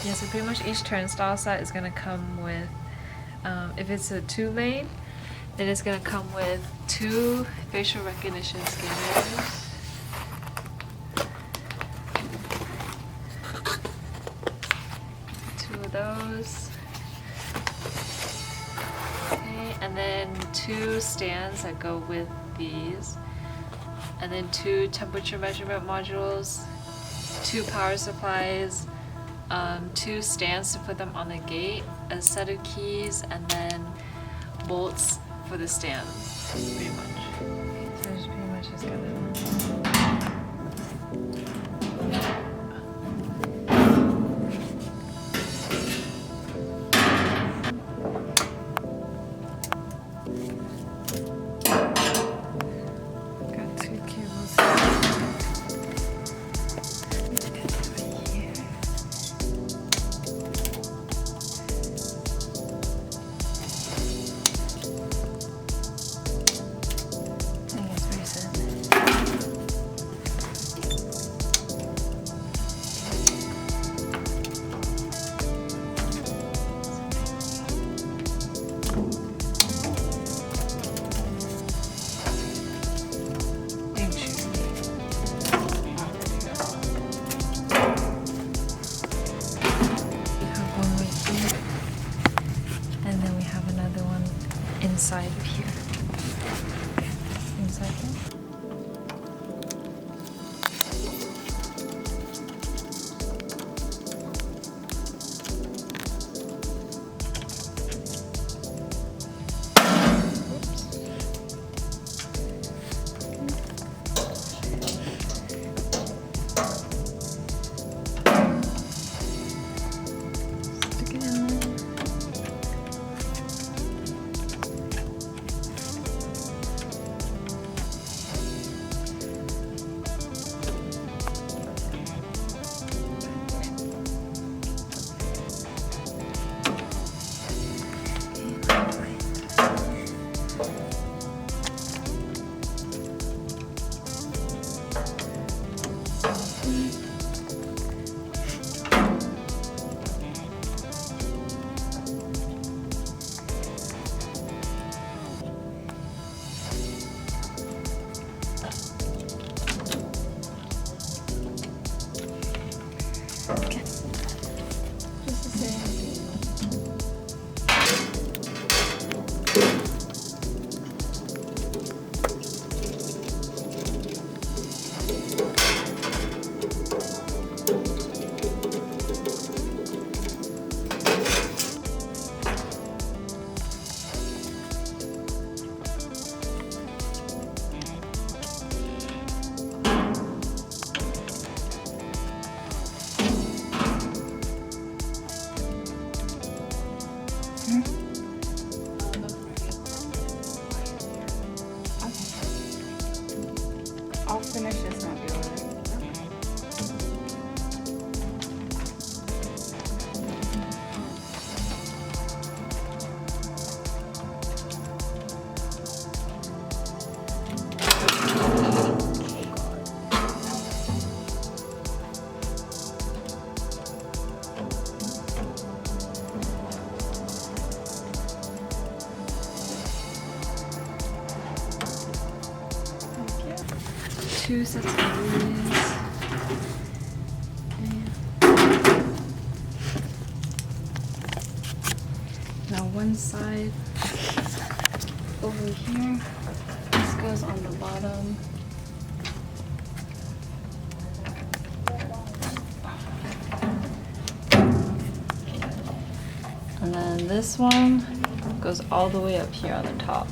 Yeah, so pretty much each turnstile set is gonna come with, if it's a 2-lane, then it's gonna come with 2 facial recognition scanners. Two of those. Okay, and then 2 stands that go with these. And then 2 temperature measurement modules, 2 power supplies, 2 stands to put them on the gate, a set of keys, and then bolts for the stands, pretty much. So it's pretty much just gonna... Got 2 cables here. I guess pretty simple. Big shoe. We have one right here, and then we have another one inside of here. Inside here. Stick it in there. Okay. Just the same. I'll finish this and I'll be over. Two sets of these. Now one side over here. This goes on the bottom. And then this one goes all the way up here on the top.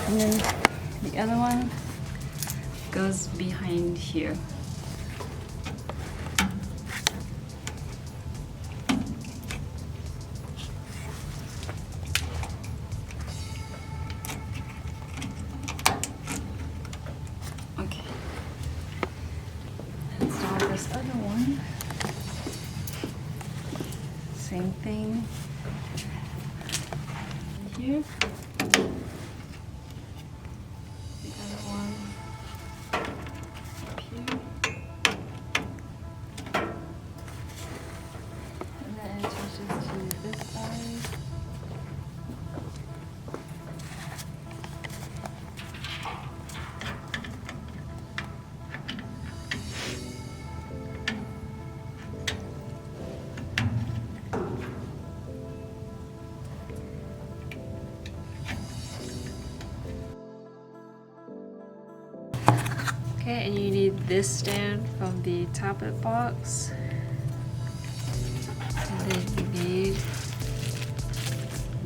And then the other one goes behind here. Okay. Install this other one. Same thing here. Okay, and you need this stand from the tablet box. And then you need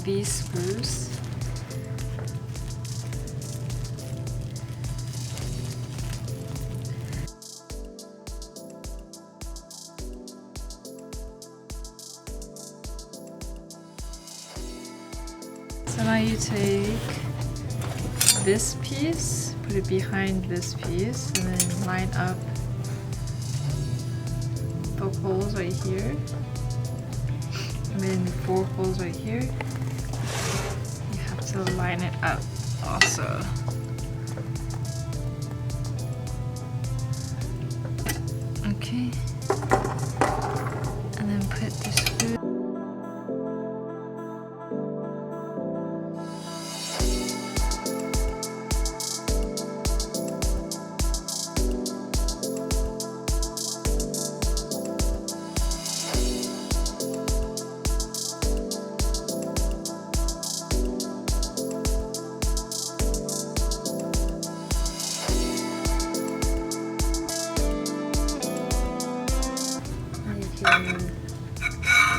these screws. So now you take this piece, put it behind this piece, and then line up the holes right here, and then 4 holes right here. You have to line it up also. Okay, and then put the screw.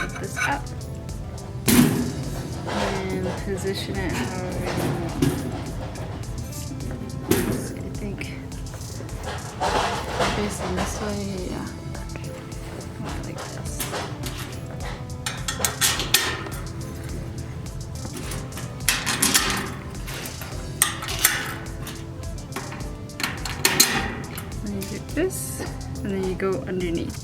Put this up and position it however you want. So I think facing this way, yeah. Like this. Then you get this, and then you go underneath.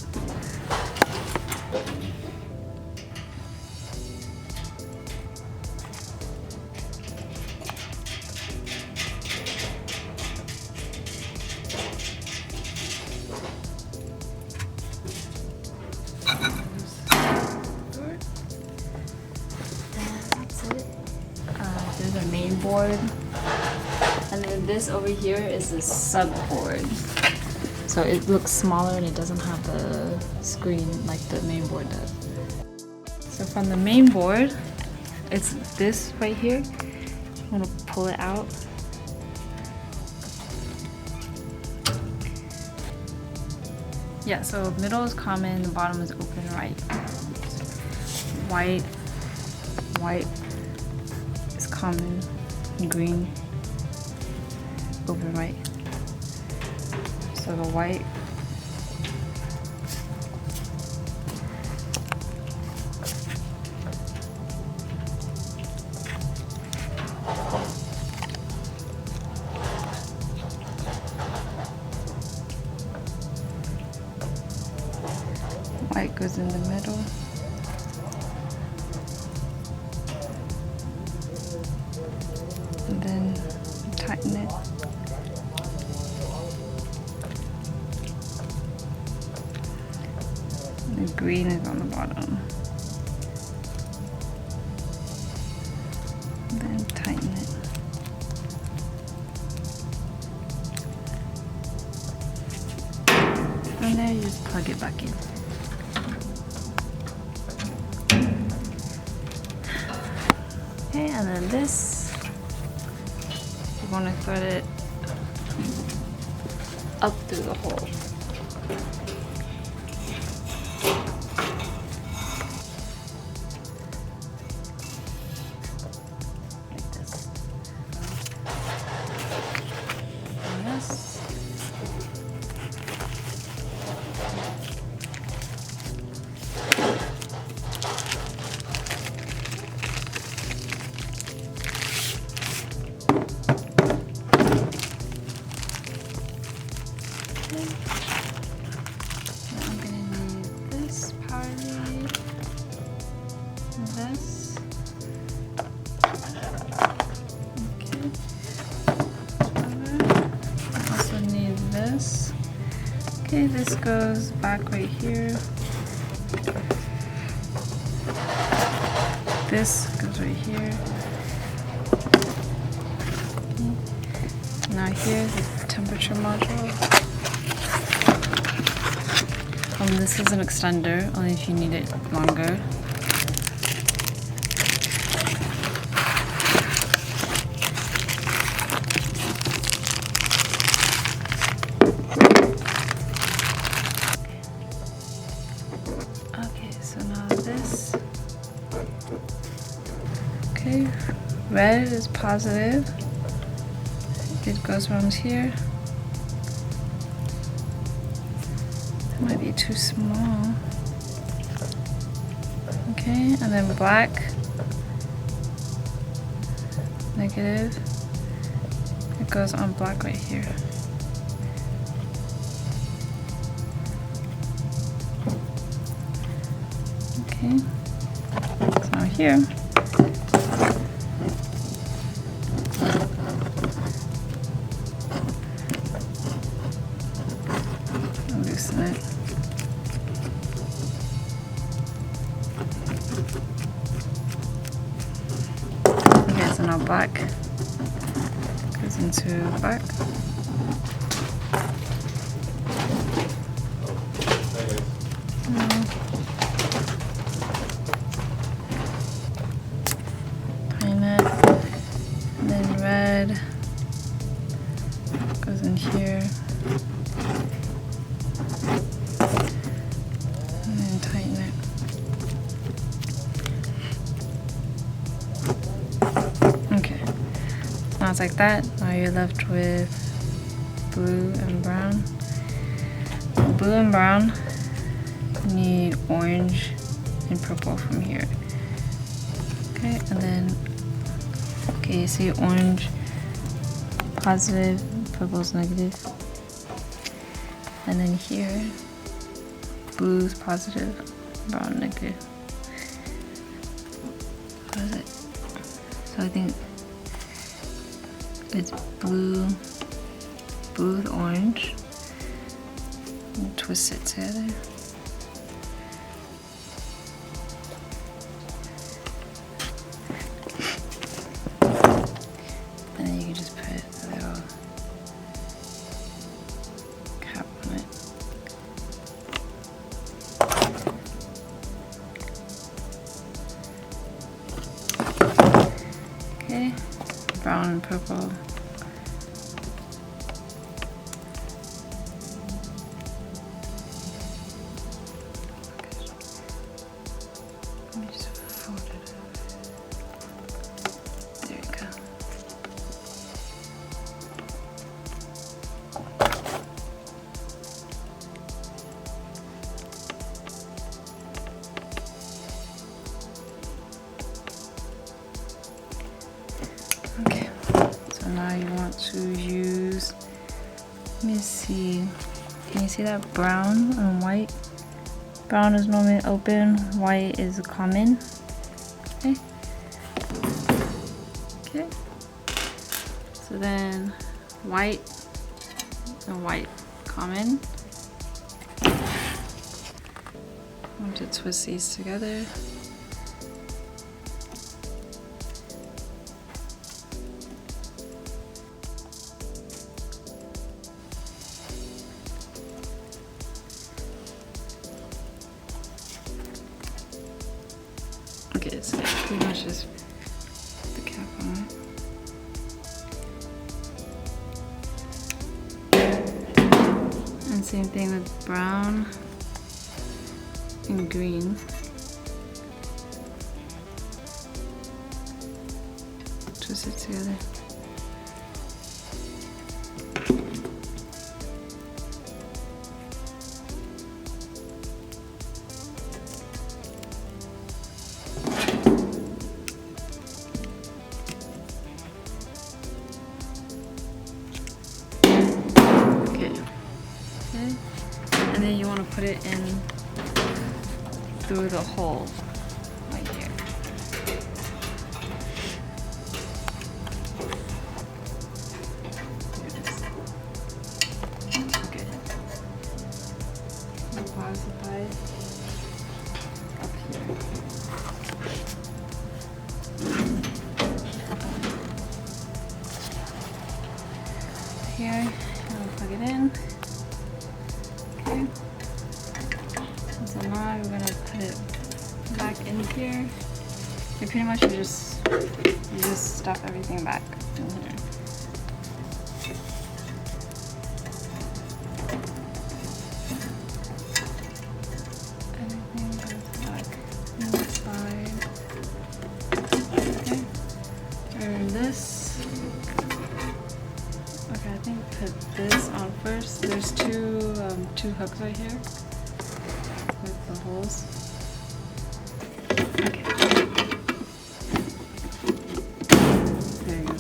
There's a main board, and then this over here is a sub board. So it looks smaller and it doesn't have the screen like the main board does. So from the main board, it's this right here. I'm gonna pull it out. Yeah, so middle is common, the bottom is open right. White is common, green, open right. So the white goes in the middle. And then tighten it. The green is on the bottom. Then tighten it. And there you just plug it back in. Okay, and then this, you want to thread it up through the hole. Like this. And this. I'm gonna need this power lead, this. Okay. I also need this. Okay, this goes back right here. This goes right here. Okay. Now here's the temperature module. This is an extender, only if you need it longer. red is positive. It goes around here. That might be too small. Okay, and then black, negative. It goes on black right here. Okay, so here. Loosen it. Okay, so now black goes into black. Tighten it. And then red goes in here. And then tighten it. Okay. Now it's like that. Now you're left with blue and brown. Blue and brown. You need orange and purple from here. Okay, and then okay, you see orange positive, purple's negative. And then here, blue's positive, brown negative. What is it? So I think it's blue with orange. And twist it together. And then you can just put a little cap on it. Okay, brown and purple. Let me just fold it up. There you go. Okay, so now you want to use, let me see, can you see that brown and white? Brown is normally open, white is common. Okay. Okay. So then white and white common. I want to twist these together. Okay, so pretty much just put the cap on it. And same thing with brown and green. Twist it together. And then you want to put it in through the hole right here. Okay. And power supply up here. Here, and plug it in. Okay. So now we're gonna put it back in here. You pretty much just stuff everything back in here. Everything goes back inside. Okay. think put this on first. There's two hooks right here with the holes. Okay. There you go.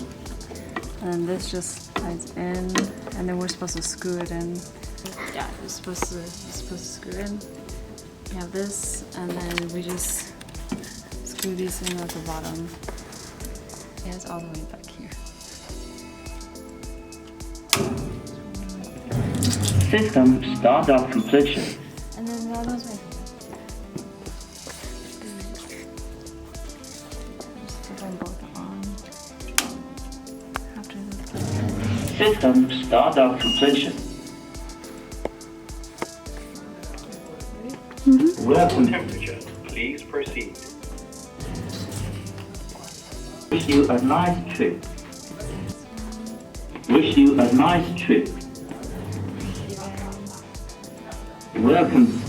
And this just slides in, and then we're supposed to screw it in. Yeah, you're supposed to screw in. We have this, and then we just screw these in at the bottom. And it's all the way back here. System startup completion. And then the other one's right here. Just put them both on. After this. System startup completion. Welcome. Temperature, please proceed. Wish you a nice trip. Wish you a nice trip. Welcome.